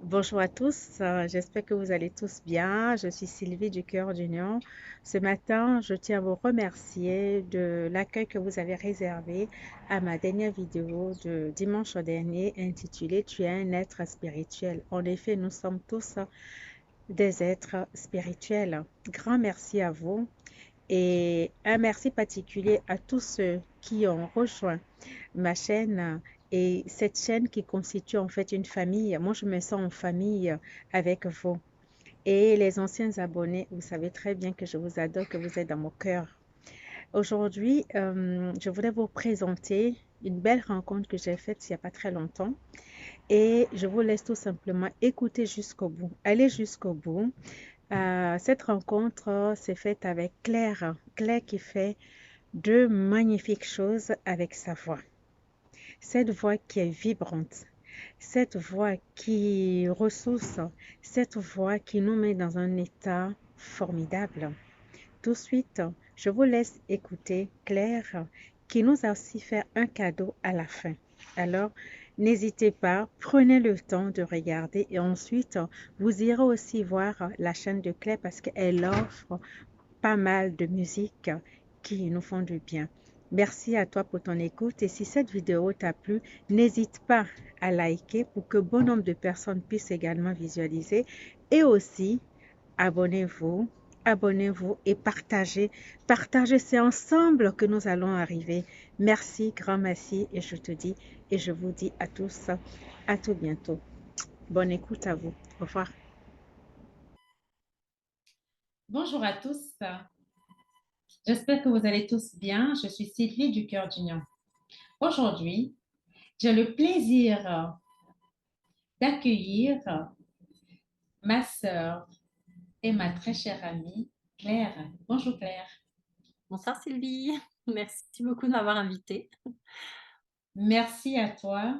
Bonjour à tous, j'espère que vous allez tous bien. Je suis Sylvie du Cœur d'Union. Ce matin, je tiens à vous remercier de l'accueil que vous avez réservé à ma dernière vidéo de dimanche dernier intitulée Tu es un être spirituel. En effet, nous sommes tous des êtres spirituels. Grand merci à vous et un merci particulier à tous ceux qui ont rejoint ma chaîne et cette chaîne qui constitue en fait une famille. Moi, je me sens en famille avec vous. Et les anciens abonnés, vous savez très bien que je vous adore, que vous êtes dans mon cœur. Aujourd'hui, je voulais vous présenter une belle rencontre que j'ai faite il n'y a pas très longtemps. Et je vous laisse tout simplement écouter jusqu'au bout. Allez jusqu'au bout. Cette rencontre s'est faite avec Claire. Claire qui fait de magnifiques choses avec sa voix. Cette voix qui est vibrante, cette voix qui ressource, cette voix qui nous met dans un état formidable. Tout de suite, je vous laisse écouter Claire qui nous a aussi fait un cadeau à la fin. Alors, n'hésitez pas, prenez le temps de regarder et ensuite, vous irez aussi voir la chaîne de Claire parce qu'elle offre pas mal de musique qui nous font du bien. Merci à toi pour ton écoute et si cette vidéo t'a plu, n'hésite pas à liker pour que bon nombre de personnes puissent également visualiser et aussi abonnez-vous, abonnez-vous et partagez. Partagez, c'est ensemble que nous allons arriver. Merci, grand merci et je te dis et je vous dis à tous à tout bientôt. Bonne écoute à vous. Au revoir. Bonjour à tous, j'espère que vous allez tous bien. Je suis Sylvie du Cœur d'Union. Aujourd'hui, j'ai le plaisir d'accueillir ma sœur et ma très chère amie Claire. Bonjour Claire. Bonsoir Sylvie, merci beaucoup de m'avoir invitée. Merci à toi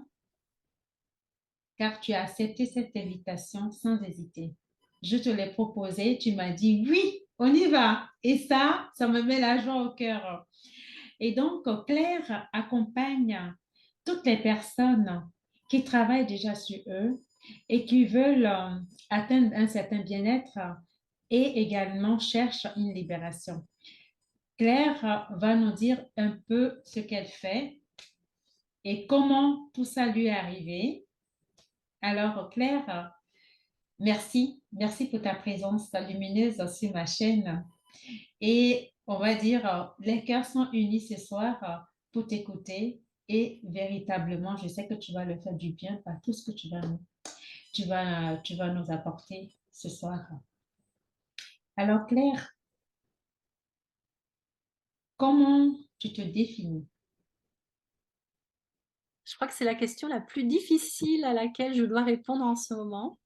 car tu as accepté cette invitation sans hésiter. Je te l'ai proposé, tu m'as dit oui, on y va. Et ça me met la joie au cœur. Et donc, Claire accompagne toutes les personnes qui travaillent déjà sur eux et qui veulent atteindre un certain bien-être et également cherchent une libération. Claire va nous dire un peu ce qu'elle fait et comment tout ça lui est arrivé. Alors, Claire, merci. Merci pour ta présence lumineuse sur ma chaîne. Et on va dire, les cœurs sont unis ce soir pour t'écouter et véritablement, je sais que tu vas le faire du bien par tout ce que tu vas nous apporter ce soir. Alors Claire, comment tu te définis? Je crois que c'est la question la plus difficile à laquelle je dois répondre en ce moment.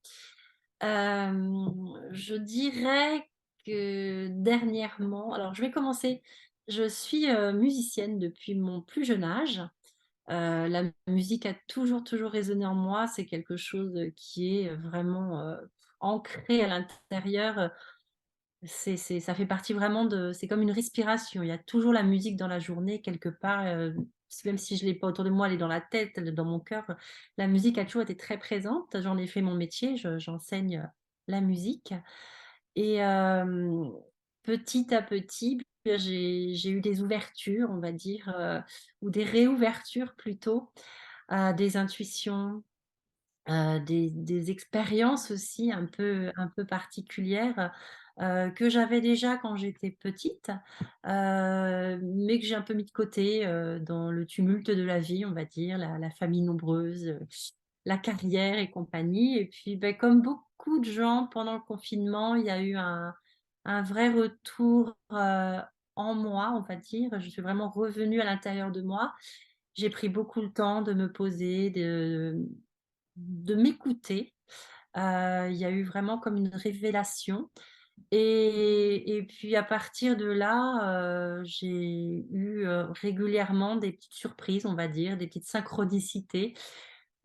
Je dirais que dernièrement, alors je vais commencer, je suis musicienne depuis mon plus jeune âge. La musique a toujours résonné en moi, c'est quelque chose qui est vraiment ancré à l'intérieur. Ça fait partie vraiment de c'est comme une respiration. Il y a toujours la musique dans la journée quelque part, même si je l'ai pas autour de moi, elle est dans la tête, elle est dans mon cœur. La musique a toujours été très présente. J'en ai fait mon métier, j'enseigne, la musique et petit à petit, j'ai eu des ouvertures, on va dire, ou des réouvertures plutôt, des intuitions, des expériences aussi un peu particulières, que j'avais déjà quand j'étais petite, mais que j'ai un peu mis de côté, dans le tumulte de la vie, on va dire, la famille nombreuse, la carrière et compagnie et puis, beh, comme beaucoup de gens pendant le confinement, il y a eu un vrai retour, en moi, on va dire. Je suis vraiment revenue à l'intérieur de moi. J'ai pris beaucoup le temps de me poser, de m'écouter. Il y a eu vraiment comme une révélation et puis à partir de là, j'ai eu, régulièrement des petites surprises, on va dire, des petites synchronicités,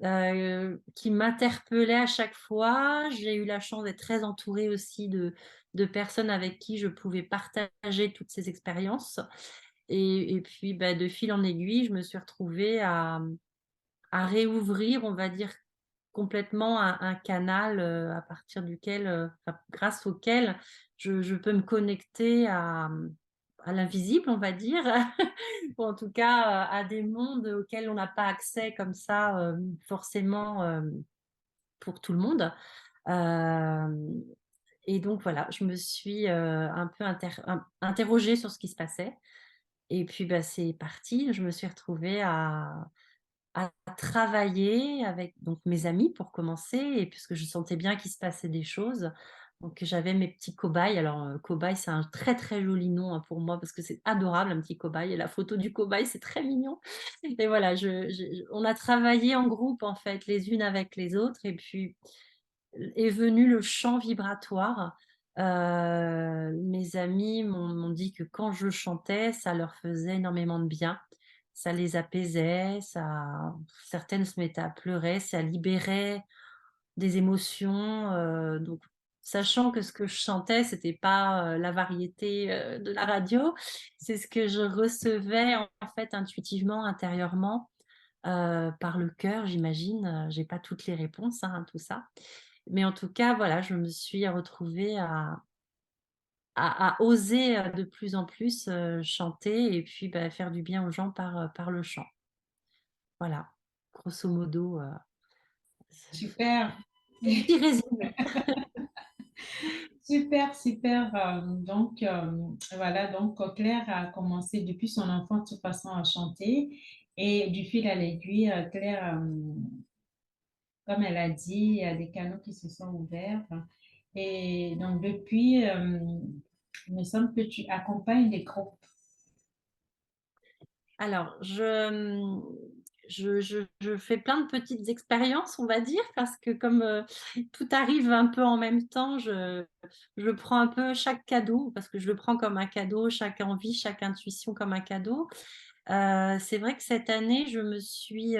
qui m'interpellaient à chaque fois. J'ai eu la chance d'être très entourée aussi de personnes avec qui je pouvais partager toutes ces expériences et puis, bah, de fil en aiguille, je me suis retrouvée à réouvrir, on va dire, complètement un canal, à partir duquel, enfin, grâce auquel je peux me connecter à l'invisible, on va dire, ou en tout cas, à des mondes auxquels on n'a pas accès comme ça, forcément, pour tout le monde. Hem et donc voilà, je me suis, un peu interrogée sur ce qui se passait et puis, bah, c'est parti. Je me suis retrouvée à travailler avec donc mes amis pour commencer et puisque je sentais bien qu'il se passait des choses. Donc j'avais mes petits cobayes. Alors, cobaye, c'est un très, très joli nom, hein, pour moi parce que c'est adorable un petit cobaye et la photo du cobaye, c'est très mignon et voilà, on a travaillé en groupe, en fait, les unes avec les autres et puis est venu le chant vibratoire. Mes amis m'ont dit que quand je chantais, ça leur faisait énormément de bien. Ça les apaisait, ça certaines se mettaient à pleurer, ça libérait des émotions, donc sachant que ce que je chantais, c'était pas, la variété, de la radio, c'est ce que je recevais en fait intuitivement, intérieurement, par le cœur, j'imagine, j'ai pas toutes les réponses, hein, à tout ça. Mais en tout cas, voilà, je me suis retrouvée à oser, de plus en plus, chanter et puis, bah, faire du bien aux gens par le chant. Voilà, grosso modo, Super, petit résumé. super, super. Donc, voilà, donc Claire a commencé depuis son enfance de toute façon à chanter et du fil à l'aiguille, Claire, comme elle a dit, il y a des canaux qui se sont ouverts. Et donc, depuis, il me semble que tu accompagnes des groupes. Alors, je fais plein de petites expériences, on va dire, parce que comme, tout arrive un peu en même temps, je prends un peu chaque cadeau, parce que je le prends comme un cadeau, chaque envie, chaque intuition comme un cadeau. C'est vrai que cette année, je me suis,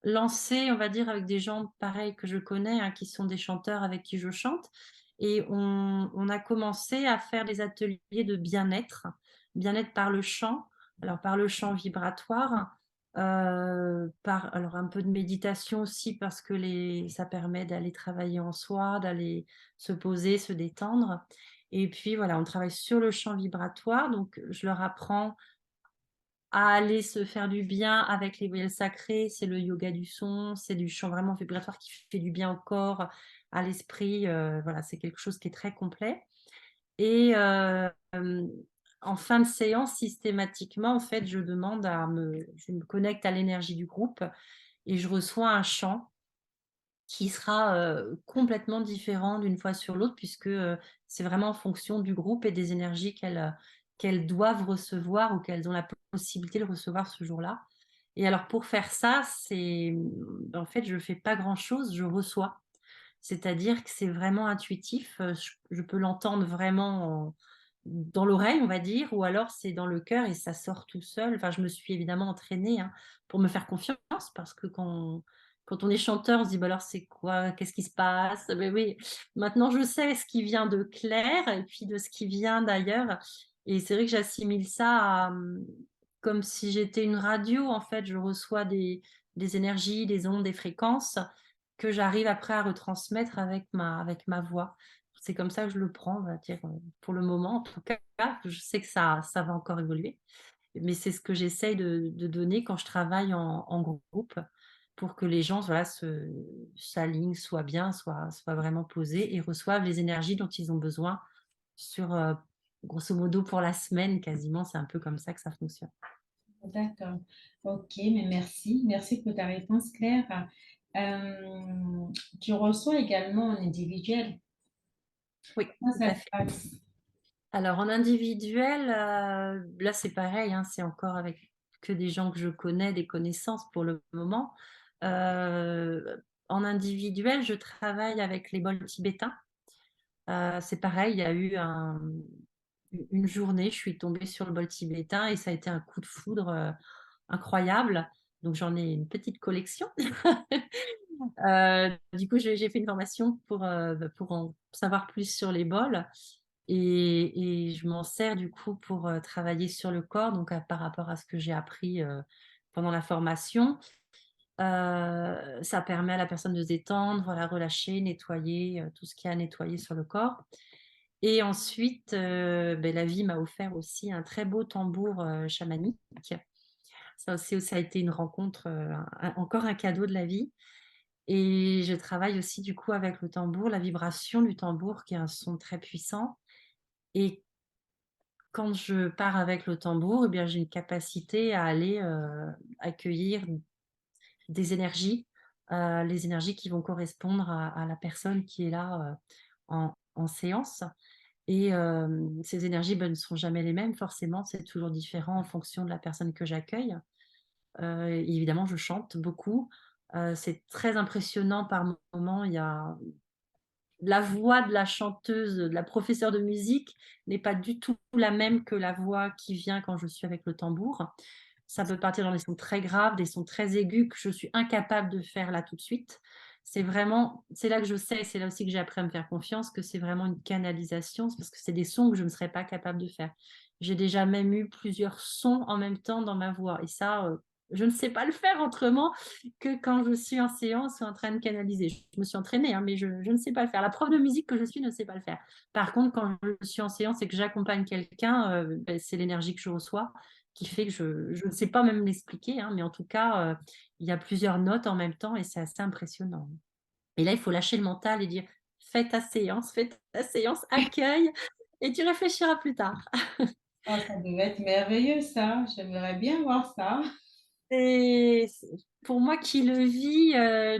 lancée, on va dire, avec des gens pareils que je connais, hein, qui sont des chanteurs avec qui je chante et on a commencé à faire des ateliers de bien-être, bien-être par le chant. Alors par le chant vibratoire, par alors un peu de méditation aussi parce que ça permet d'aller travailler en soi, d'aller se poser, se détendre et puis voilà, on travaille sur le chant vibratoire donc je leur apprends à aller se faire du bien avec les voyelles sacrées, c'est le yoga du son, c'est du chant vraiment vibratoire qui fait du bien au corps, à l'esprit, voilà, c'est quelque chose qui est très complet et en fin de séance, systématiquement, en fait, je me connecte à l'énergie du groupe et je reçois un chant qui sera, complètement différent d'une fois sur l'autre puisque, c'est vraiment en fonction du groupe et des énergies qu'elles doivent recevoir ou qu'elles ont la possibilité de recevoir ce jour-là. Et alors pour faire ça, en fait, je fais pas grand-chose, je reçois. C'est-à-dire que c'est vraiment intuitif, je peux l'entendre vraiment dans l'oreille, on va dire, ou alors c'est dans le cœur et ça sort tout seul. Enfin, je me suis évidemment entraînée, hein, pour me faire confiance parce que quand on est chanteur, on se dit: «Bah, alors c'est quoi? Qu'est-ce qui se passe?» Mais oui, maintenant je sais ce qui vient de Claire et puis de ce qui vient d'ailleurs et c'est vrai que j'assimile ça à, comme si j'étais une radio, en fait. Je reçois des énergies, des ondes, des fréquences que j'arrive après à retransmettre avec ma voix. C'est comme ça que je le prends, on va dire, pour le moment en tout cas. Je sais que ça va encore évoluer, mais c'est ce que j'essaye de donner quand je travaille en groupe pour que les gens, voilà, s'alignent, soient bien, soient vraiment posés et reçoivent les énergies dont ils ont besoin sur, grosso modo pour la semaine quasiment, c'est un peu comme ça que ça fonctionne. D'accord. Ok, mais merci. Merci pour ta réponse, Claire. Euh, Tu reçois également en individuel. Oui, Comment tout ça à se fait. passe? Alors en individuel, là c'est pareil, hein, c'est encore avec que des gens que je connais, des connaissances pour le moment. En individuel, je travaille avec les bols tibétains. C'est pareil, il y a eu une journée, je suis tombée sur le bol tibétain et ça a été un coup de foudre, incroyable. Donc j'en ai une petite collection. Du coup, j'ai fait une formation pour en savoir plus sur les bols et je m'en sers du coup pour, travailler sur le corps, donc par rapport à ce que j'ai appris, pendant la formation Ça permet à la personne de se détendre, voilà, relâcher, nettoyer, tout ce qu'il y a à nettoyer sur le corps. Et ensuite, la vie m'a offert aussi un très beau tambour, chamanique. Ça aussi, ça a été une rencontre, encore un cadeau de la vie. Et je travaille aussi du coup avec le tambour, la vibration du tambour qui est un son très puissant. Et quand je pars avec le tambour, eh bien, j'ai une capacité à aller, accueillir des énergies, les énergies qui vont correspondre à la personne qui est là, en séance. Et ces énergies, ne sont jamais les mêmes forcément, c'est toujours différent en fonction de la personne que j'accueille. Et évidemment, je chante beaucoup. C'est très impressionnant par moments. Il y a la voix de la chanteuse, de la professeure de musique n'est pas du tout la même que la voix qui vient quand je suis avec le tambour. Ça peut partir dans des sons très graves, des sons très aigus que je suis incapable de faire là tout de suite. C'est là que je sais, c'est là aussi que j'ai appris à me faire confiance, que c'est vraiment une canalisation, c'est parce que c'est des sons que je ne serais pas capable de faire. J'ai déjà même eu plusieurs sons en même temps dans ma voix et ça, je ne sais pas le faire autrement que quand je suis en séance ou en train de canaliser. Je me suis entraînée, hein, mais je ne sais pas le faire. La prof de musique que je suis ne sait pas le faire. Par contre, quand je suis en séance et que j'accompagne quelqu'un, c'est l'énergie que je reçois qui fait que je ne sais pas même l'expliquer, hein, mais en tout cas, il y a plusieurs notes en même temps et c'est assez impressionnant. Et là, il faut lâcher le mental et dire: fais ta séance, accueille et tu réfléchiras plus tard». Oh, ça devait être merveilleux, ça. J'aimerais bien voir ça. C'est pour moi qui le vis,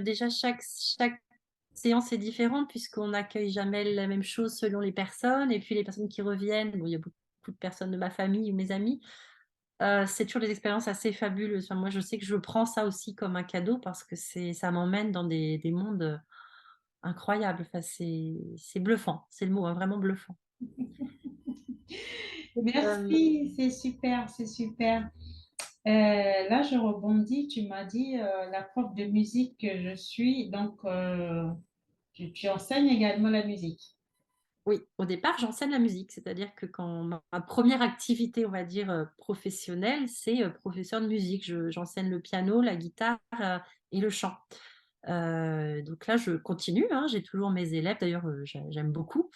déjà chaque séance est différente puisqu'on n'accueille jamais la même chose selon les personnes et puis les personnes qui reviennent, bon, il y a beaucoup de personnes de ma famille ou mes amis, c'est toujours des expériences assez fabuleuses. Enfin, moi, je sais que je prends ça aussi comme un cadeau parce que ça m'emmène dans des mondes, incroyables. Enfin, c'est bluffant, c'est le mot, hein, vraiment bluffant. Hem, Merci, c'est super, c'est super. Là, je rebondis. Tu m'as dit la prof de musique que je suis, donc tu enseignes également la musique. oui, au départ, j'enseigne la musique, c'est-à-dire que quand ma 1re activité, on va dire, professionnelle, c'est, professeur de musique. J'enseigne le piano, la guitare, et le chant. Donc là, je continue, hein, j'ai toujours mes élèves, d'ailleurs, j'aime beaucoup,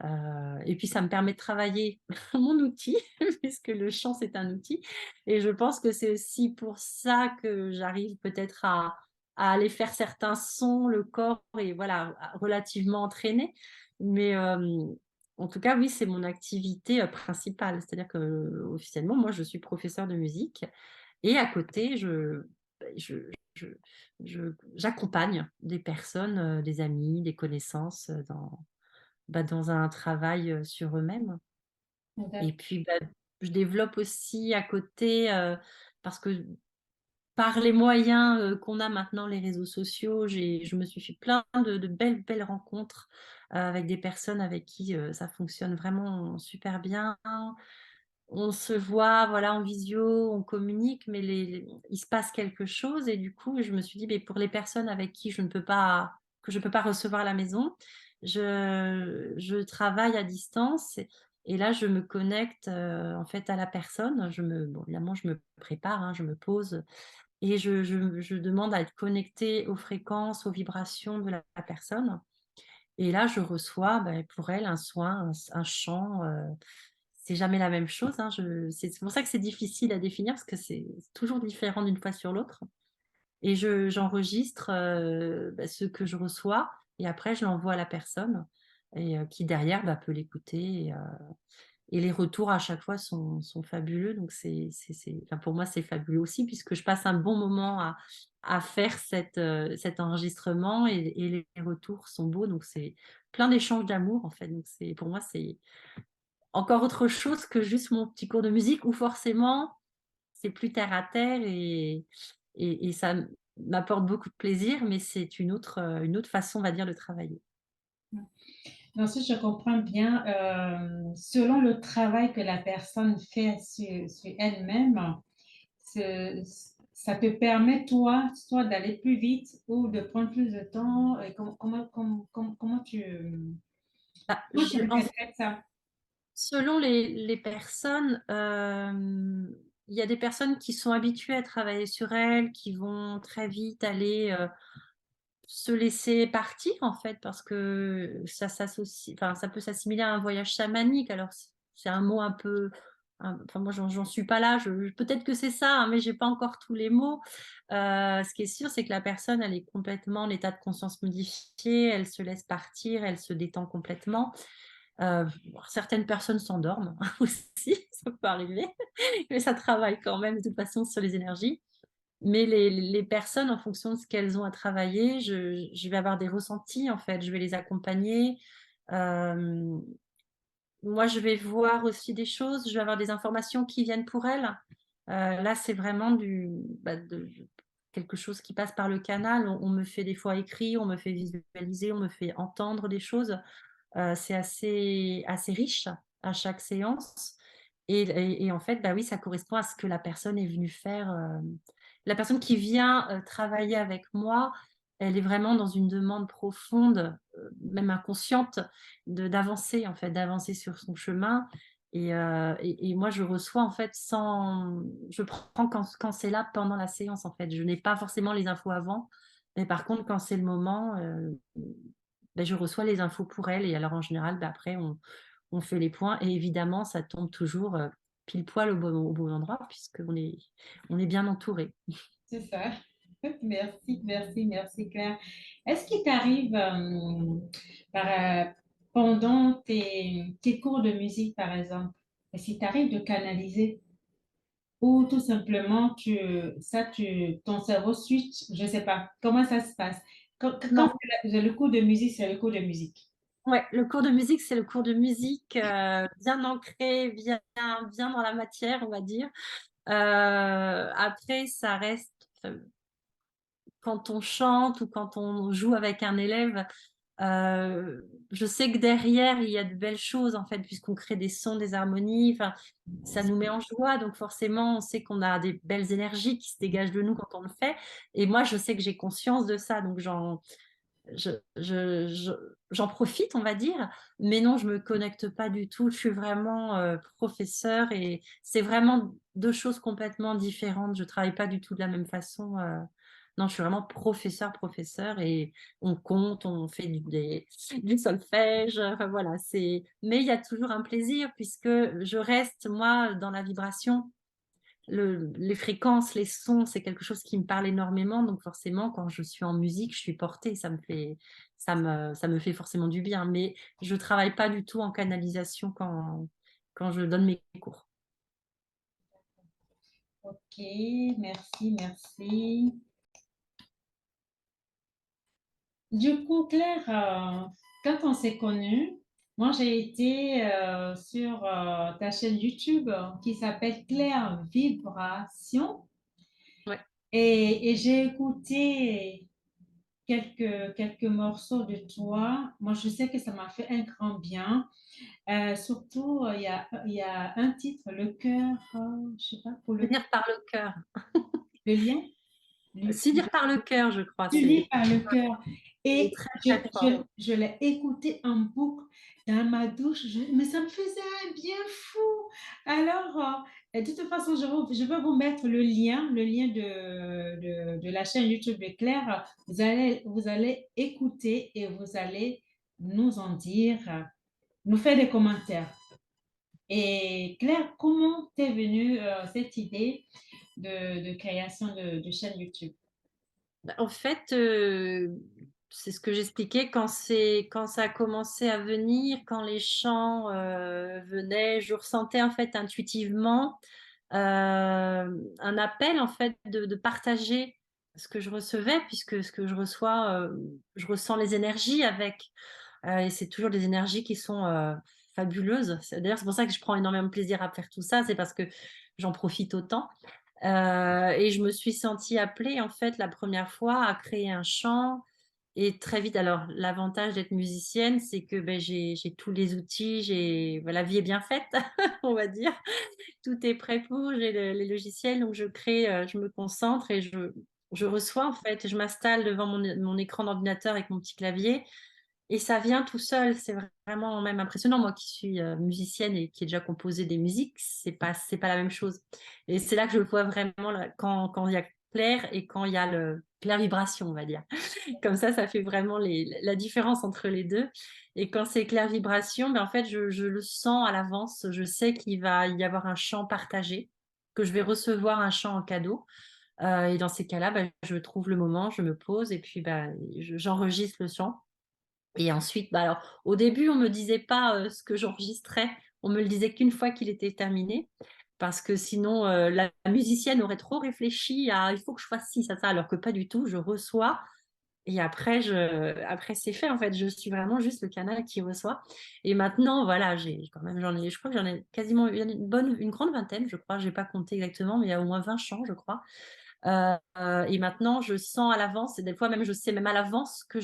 et puis ça me permet de travailler mon outil puisque le chant, c'est un outil et je pense que c'est aussi pour ça que j'arrive peut-être à aller faire certains sons, le corps est voilà, relativement entraîné. Mais en tout cas, oui, c'est mon activité, principale. C'est-à-dire qu'officiellement, moi, je suis professeure de musique et à côté, je j'accompagne des personnes, des amis, des connaissances, dans un travail, sur eux-mêmes et puis, je développe aussi à côté, parce que par les moyens, qu'on a maintenant, les réseaux sociaux, je me suis fait plein de belles rencontres, avec des personnes avec qui, ça fonctionne vraiment super bien. On se voit, voilà, en visio, on communique, mais il se passe quelque chose et du coup, je me suis dit: «Beh, pour les personnes avec qui je ne peux pas recevoir à la maison, je travaille à distance» et là, je me connecte, en fait, à la personne. Bon, évidemment, je me prépare, hein, je me pose et je demande à être connectée aux fréquences, aux vibrations de la personne et là, je reçois, pour elle, un soin, un chant, c'est jamais la même chose, hein. C'est pour ça que c'est difficile à définir parce que c'est toujours différent d'une fois sur l'autre et j'enregistre, ce que je reçois et après je l'envoie à la personne et qui derrière, peut l'écouter et les retours à chaque fois sont fabuleux donc enfin pour moi, c'est fabuleux aussi puisque je passe un bon moment à faire cet enregistrement et les retours sont beaux donc c'est plein d'échanges d'amour en fait donc pour moi, c'est encore autre chose que juste mon petit cours de musique où forcément, c'est plus terre à terre et ça m'apporte beaucoup de plaisir, mais c'est une autre façon, on va dire, de travailler. Non, si je comprends bien, selon le travail que la personne fait sur elle-même, ça te permet, toi, d'aller plus vite ou de prendre plus de temps. Et Bah, comment tu interprètes ça? selon les personnes, il y a des personnes qui sont habituées à travailler sur elles, qui vont très vite aller, se laisser partir en fait parce que ça s'associe enfin ça peut s'assimiler à un voyage chamanique. Alors c'est un mot un peu enfin moi j'en suis pas là, je peut-être que c'est ça, hein, mais j'ai pas encore tous les mots. Ce qui est sûr, c'est que la personne, elle est complètement l'état de conscience modifié, elle se laisse partir, elle se détend complètement. Certaines personnes s'endorment aussi, ça peut arriver, mais ça travaille quand même de toute façon sur les énergies. Mais les personnes, en fonction de ce qu'elles ont à travailler, je vais avoir des ressentis, en fait, je vais les accompagner. Hem, Moi, je vais voir aussi des choses, je vais avoir des informations qui viennent pour elles. Là, c'est vraiment de quelque chose qui passe par le canal. On me fait des fois écrit, on me fait visualiser, on me fait entendre des choses. C'est assez riche à chaque séance et en fait, bah, oui, ça correspond à ce que la personne est venue faire, la personne qui vient, travailler avec moi, elle est vraiment dans une demande profonde, même inconsciente d'avancer, en fait, d'avancer sur son chemin et moi, je reçois, en fait, sans je prends quand c'est là pendant la séance, en fait. Je n'ai pas forcément les infos avant, mais par contre, quand c'est le moment, beh, je reçois les infos pour elle et alors en général, bah, après on fait les points et évidemment ça tombe toujours, pile poil au bon endroit on est bien entouré. C'est ça. Merci, merci, merci Claire. Est-ce qu'il t'arrive pendant tes cours de musique, par exemple, est-ce qu'il t'arrive de canaliser ou tout simplement ton cerveau switch, je ne sais pas, comment ça se passe? Quand Non, c'est le cours de musique, c'est le cours de musique. ouais, le cours de musique, c'est le cours de musique, bien ancré, bien dans la matière, on va dire. Après ça reste, quand on chante ou quand on joue avec un élève, je sais que derrière, il y a de belles choses, en fait, puisqu'on crée des sons, des harmonies, enfin, ça nous met en joie, donc forcément, on sait qu'on a des belles énergies qui se dégagent de nous quand on le fait et moi, je sais que j'ai conscience de ça, donc je j'en profite, on va dire, mais non, je me connecte pas du tout. Je suis vraiment, professeure et c'est vraiment 2 choses complètement différentes. Je travaille pas du tout de la même façon, non, je suis vraiment professeur et on compte, on fait du solfège, enfin voilà, mais il y a toujours un plaisir puisque je reste moi dans la vibration. Les fréquences, les sons, c'est quelque chose qui me parle énormément, donc forcément quand je suis en musique, je suis portée, ça me fait forcément du bien, mais je travaille pas du tout en canalisation quand je donne mes cours. Ok, merci, merci. Du coup, Claire, quand on s'est connus, moi j'ai été sur ta chaîne YouTube qui s'appelle Claire Vibration Ouais. et j'ai écouté quelques morceaux de toi. Moi, je sais que ça m'a fait un grand bien. Surtout, il y a un titre, Le cœur, je sais pas, pour Se dire par le cœur. le lien. Si dire par le cœur, je crois, Suivi c'est par le cœur. il est Et très, très fort. je l'ai écouté en boucle dans ma douche, mais ça me faisait un bien fou. Alors, de toute façon, je vais vous mettre le lien de la chaîne YouTube de Claire. Vous allez écouter et vous allez nous en dire, nous faire des commentaires. Et Claire, comment t'es venue cette idée de création de chaîne YouTube? Bah, en fait, c'est ce que j'expliquais quand ça a commencé à venir, quand les chants, venaient, je ressentais en fait intuitivement, un appel en fait de partager ce que je recevais puisque ce que je reçois, je ressens les énergies avec, et c'est toujours des énergies qui sont, fabuleuses. C'est pour ça que je prends énormément de plaisir à faire tout ça, c'est parce que j'en profite autant. Et je me suis sentie appelée, en fait, la première fois à créer un chant et très vite alors l'avantage d'être musicienne, c'est que, beh, j'ai tous les outils, bah, la vie est bien faite, on va dire. Tout est prêt pour, j'ai les logiciels, donc je crée, je me concentre et je reçois, en fait. Je m'installe devant mon écran d'ordinateur avec mon petit clavier et ça vient tout seul. C'est vraiment même impressionnant. Moi qui suis, musicienne et qui ai déjà composé des musiques, c'est pas la même chose, et c'est là que je vois vraiment là quand il y a clair et quand il y a le clair vibration, on va dire. Comme ça fait vraiment la différence entre les 2, et quand c'est clair vibration, ben, en fait, je le sens à l'avance. Je sais qu'il va y avoir un chant partagé, que je vais recevoir un chant en cadeau, et dans ces cas-là, bah, je trouve le moment, je me pose et puis, bah, j'enregistre le chant, et ensuite, bah, alors, au début, on me disait pas, ce que j'enregistrais. On me le disait qu'une fois qu'il était terminé, parce que sinon, la musicienne aurait trop réfléchi à: «Il faut que je fasse ci, ça», alors que pas du tout. Je reçois et après c'est fait, en fait. Je suis vraiment juste le canal qui reçoit, et maintenant, voilà, j'ai quand même je crois que j'en ai quasiment une grande vingtaine, je crois. J'ai pas compté exactement, mais il y a au moins 20 chants, je crois. Et maintenant, je sens à l'avance, et des fois même, je sais même à l'avance ce que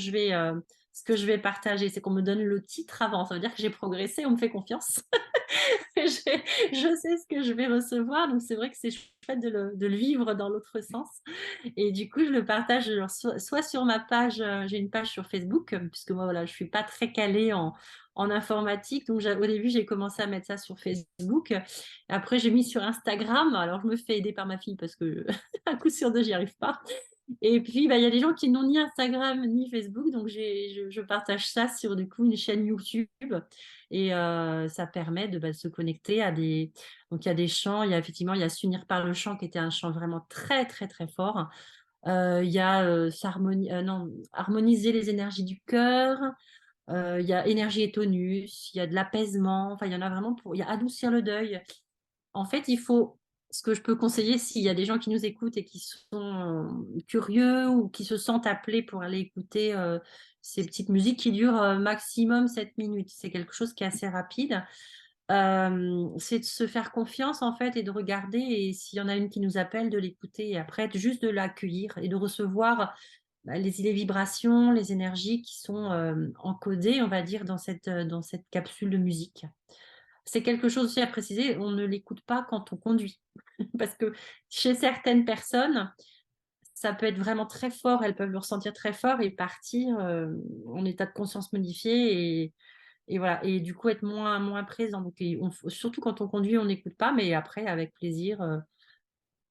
je vais partager. C'est qu'on me donne le titre avant. Ça veut dire que j'ai progressé, on me fait confiance. Je sais ce que je vais recevoir, donc c'est vrai que c'est chouette de le vivre dans l'autre sens, et du coup, je le partage alors soit sur ma page, j'ai une page sur Facebook, puisque moi, voilà, je suis pas très calée en informatique, donc au début, j'ai commencé à mettre ça sur Facebook. Après, j'ai mis sur Instagram. Alors, je me fais aider par ma fille parce que à coup sûr 2, j'y arrive pas. Et puis, bah, il y a des gens qui n'ont ni Instagram ni Facebook, donc je partage ça sur, du coup, une chaîne YouTube, et ça permet de, bah, se connecter à des donc il y a des chants, il y a «S'unir par le chant» qui était un chant vraiment très, très, très fort. Il y a, non, «Harmoniser les énergies du cœur», il y a «Énergie et tonus», il y a de l'apaisement, enfin, il y en a vraiment il y a «Adoucir le deuil». En fait, ce que je peux conseiller, s'il y a des gens qui nous écoutent et qui sont curieux ou qui se sentent appelés pour aller écouter, ces petites musiques qui durent, maximum 7 minutes. C'est quelque chose qui est assez rapide. C'est de se faire confiance, en fait, et de regarder, et s'il y en a une qui nous appelle, de l'écouter, et après juste de l'accueillir et de recevoir, bah, les vibrations, les énergies qui sont, encodées, on va dire, dans cette capsule de musique. C'est quelque chose aussi à préciser, on ne l'écoute pas quand on conduit. Parce que chez certaines personnes, ça peut être vraiment très fort, elles peuvent le ressentir très fort et partir, en état de conscience modifié, et voilà, et du coup être moins présent. Donc surtout quand on conduit, on n'écoute pas, mais après avec plaisir,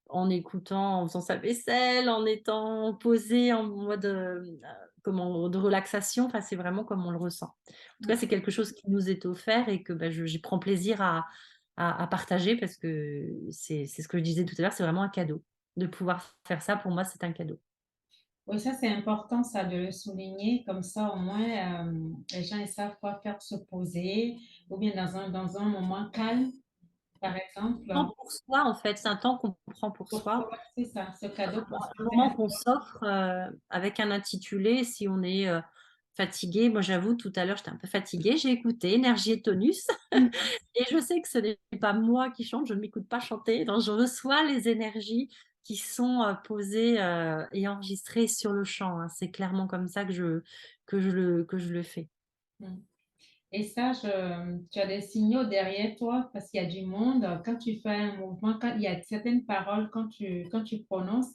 en écoutant, en faisant sa vaisselle, en étant posé en mode, comment, de relaxation, enfin, c'est vraiment comme on le ressent. En tout cas, c'est quelque chose qui nous est offert et que, bah, j'y prends plaisir à partager, parce que c'est ce que je disais tout à l'heure, c'est vraiment un cadeau. De pouvoir faire ça, pour moi, c'est un cadeau. Oui, ça, c'est important, ça, de le souligner. Comme ça, au moins, les gens, ils savent quoi faire, se poser, ou bien dans un moment calme, par exemple. Temps pour soi, en fait, c'est un temps qu'on prend pour Pour soi. soi, c'est ça, ce cadeau qu'on se Un fait. moment qu'on s'offre, avec un intitulé, si on est, fatigué. Moi, j'avoue, tout à l'heure, j'étais un peu fatiguée, j'ai écouté Énergie et tonus, et je sais que ce n'est pas moi qui chante, je ne m'écoute pas chanter, donc je reçois les énergies qui sont, posées, et enregistrées sur le chant, hein. C'est clairement comme ça que je le fais. Mm. Et ça, tu as des signaux derrière toi parce qu'il y a du monde. Quand tu fais un mouvement, quand il y a certaines paroles, quand tu prononces,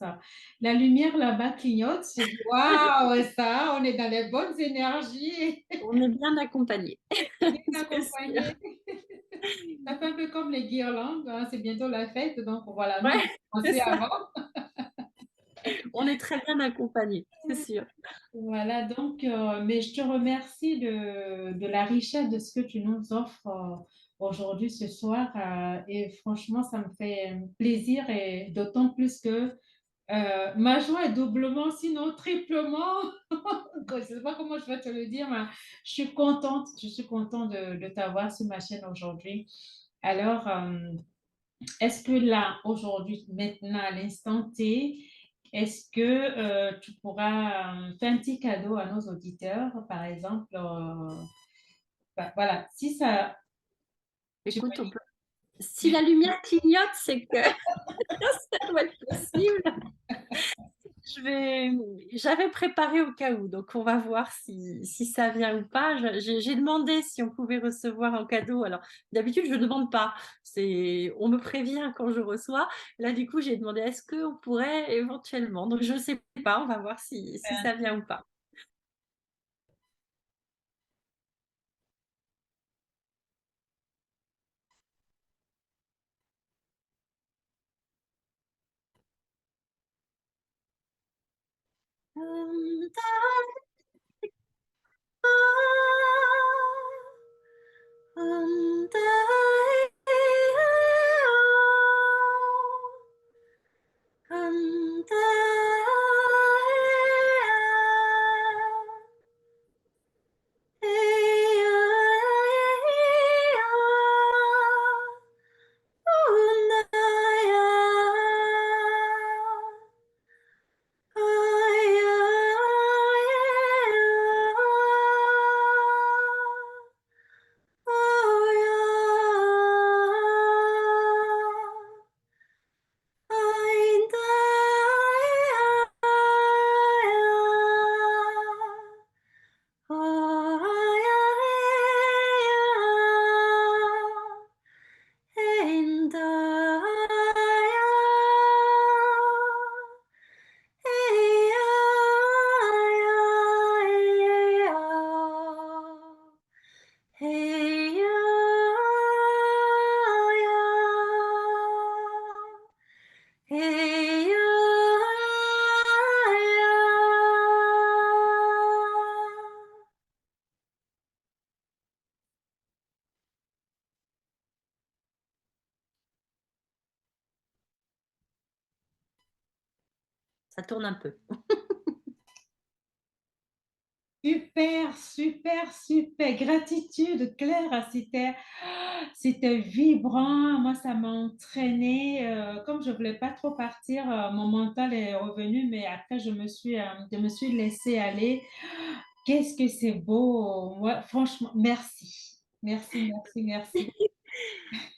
la lumière là-bas clignote. Je dis, waouh, ça, on est dans les bonnes énergies. On est bien accompagnés, Bien c'est sûr. accompagné. Ça fait un peu comme les guirlandes, hein. C'est bientôt la fête, donc voilà, nous, on a Ouais, c'est commencé ça. avant. On est très bien accompagnés, c'est sûr. Voilà, donc, mais je te remercie de la richesse de ce que tu nous offres aujourd'hui, ce soir. Et franchement, ça me fait plaisir, et d'autant plus que ma joie est doublement, sinon triplement. Je ne sais pas comment je vais te le dire, mais je suis contente de t'avoir sur ma chaîne aujourd'hui. Alors, est-ce que là, aujourd'hui, maintenant, à l'instant T, est-ce que tu pourras faire un petit cadeau à nos auditeurs, par exemple, bah, voilà, si ça, tu Écoute, si la lumière clignote, c'est que ça doit être possible. J'avais préparé au cas où, donc on va voir si ça vient ou pas. J'ai demandé si on pouvait recevoir un cadeau. Alors, d'habitude, je ne demande pas. On me prévient quand je reçois. Là, du coup, j'ai demandé, est-ce qu'on pourrait éventuellement. Donc, je ne sais pas. On va voir si ça vient ou pas. Ça tourne un peu. Super, super, super. Gratitude, Claire. C'était vibrant. Moi, ça m'a entraîné. Comme je voulais pas trop partir, mon mental est revenu, mais après, je me suis laissée aller. Qu'est-ce que c'est beau. Ouais, franchement, merci. Merci, merci, merci.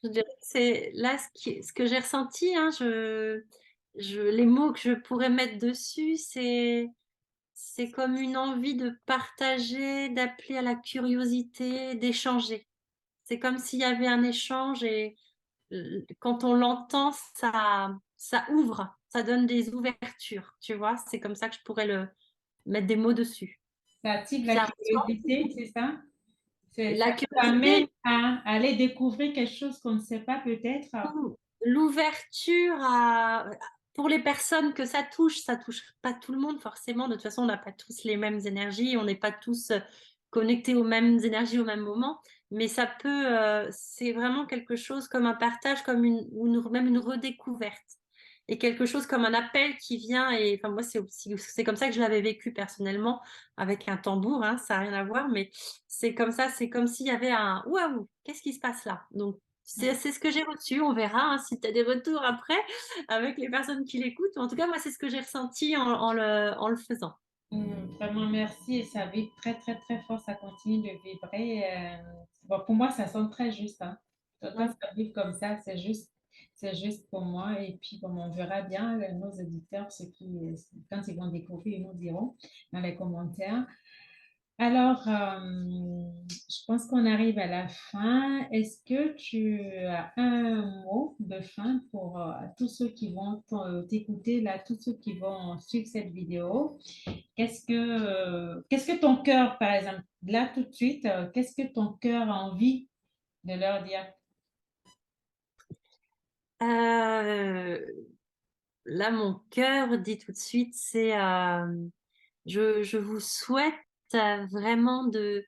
Je dirais que c'est là ce que j'ai ressenti, hein, les mots que je pourrais mettre dessus, c'est comme une envie de partager, d'appeler à la curiosité, d'échanger. C'est comme s'il y avait un échange et quand on l'entend, ça ouvre, ça donne des ouvertures, tu vois? C'est comme ça que je pourrais le mettre des mots dessus. Ça attire la Ça curiosité, c'est ça? Ça la nous amène curiosité, à aller découvrir quelque chose qu'on ne sait pas peut-être. l'ouverture pour les personnes que ça touche pas tout le monde forcément. De toute façon, on n'a pas tous les mêmes énergies, on n'est pas tous connectés aux mêmes énergies au même moment. Mais c'est vraiment quelque chose comme un partage, comme même une redécouverte. Et quelque chose comme un appel qui vient. Et enfin, moi, c'est comme ça que je l'avais vécu personnellement avec un tambour. Hein, ça n'a rien à voir, mais c'est comme ça. C'est comme s'il y avait un waouh, qu'est-ce qui se passe là? Donc c'est ce que j'ai reçu. On verra hein, si tu as des retours après avec les personnes qui l'écoutent. En tout cas, moi, c'est ce que j'ai ressenti en le faisant. Vraiment merci et ça vibre très très très fort, ça continue de vibrer. Bon, pour moi, ça sonne très juste. Hein. Quand Ouais. ça vibre comme ça, c'est juste pour moi. Et puis, bon, on verra bien nos éditeurs, quand ils vont découvrir, ils nous diront dans les commentaires. Alors, je pense qu'on arrive à la fin. Est-ce que tu as un mot de fin pour tous ceux qui vont t'écouter, là, tous ceux qui vont suivre cette vidéo? Qu'est-ce que ton cœur, par exemple, là tout de suite, qu'est-ce que ton cœur a envie de leur dire? Euh, Là, mon cœur dit tout de suite, je vous souhaite vraiment de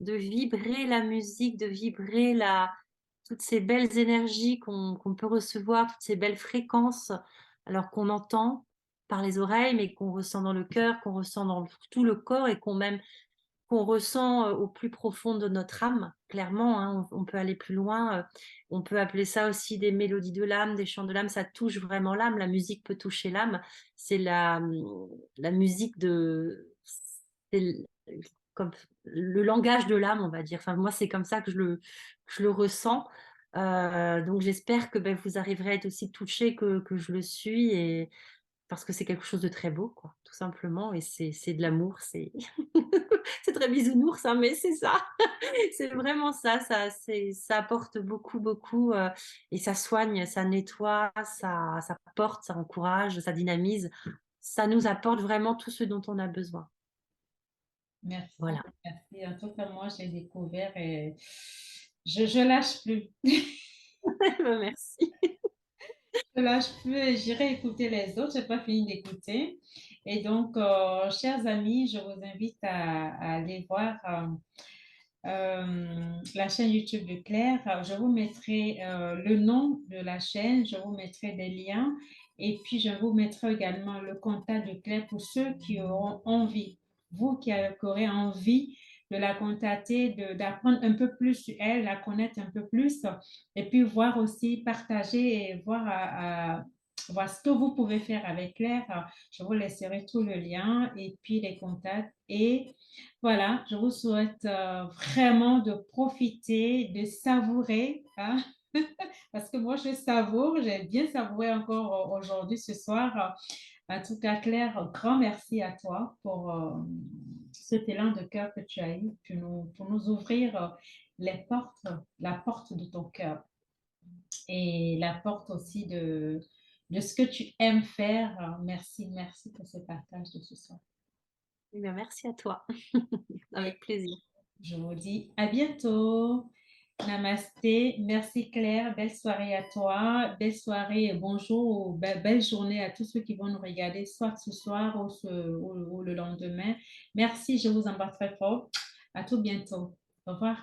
vibrer la musique, de vibrer toutes ces belles énergies qu'on peut recevoir, toutes ces belles fréquences, alors qu'on entend par les oreilles, mais qu'on ressent dans le cœur, qu'on ressent dans tout le corps et qu'on ressent au plus profond de notre âme, clairement, hein, on peut aller plus loin, on peut appeler ça aussi des mélodies de l'âme, des chants de l'âme, ça touche vraiment l'âme, la musique peut toucher l'âme, c'est la musique c'est comme le langage de l'âme, on va dire. Enfin, moi, c'est comme ça que je le ressens. Donc j'espère que vous arriverez à être aussi touchés que je le suis et parce que c'est quelque chose de très beau, quoi, tout simplement. Et c'est de l'amour, c'est très bisounours, hein, mais c'est ça. C'est vraiment ça. Ça apporte beaucoup, beaucoup. Et ça soigne, ça nettoie, ça porte, ça encourage, ça dynamise. Ça nous apporte vraiment tout ce dont on a besoin. Merci, Voilà. merci. En tout cas, moi, j'ai découvert et je lâche plus. Merci. Là, j'irai écouter les autres. Je n'ai pas fini d'écouter. Et donc, chers amis, je vous invite à aller voir la chaîne YouTube de Claire. Je vous mettrai le nom de la chaîne, je vous mettrai des liens et puis je vous mettrai également le contact de Claire pour ceux qui auront envie, vous qui aurez envie de la contacter, d'apprendre un peu plus sur elle, la connaître un peu plus et puis voir aussi, partager et voir ce que vous pouvez faire avec Claire. Je vous laisserai tout le lien et puis les contacts et voilà, je vous souhaite vraiment de profiter, de savourer, hein, parce que moi je savoure, j'ai bien savouré encore aujourd'hui, ce soir. En tout cas, Claire, un grand merci à toi pour cet élan de cœur que tu as eu pour nous ouvrir les portes, la porte de ton cœur et la porte aussi de ce que tu aimes faire. Merci, merci pour ce partage de ce soir. Eh bien, merci à toi. Avec plaisir. Je vous dis à bientôt. Namasté. Merci Claire. Belle soirée à toi. Belle soirée et bonjour ou belle journée à tous ceux qui vont nous regarder, soit ce soir ou le lendemain. Merci. Je vous embrasse très fort. À tout bientôt. Au revoir.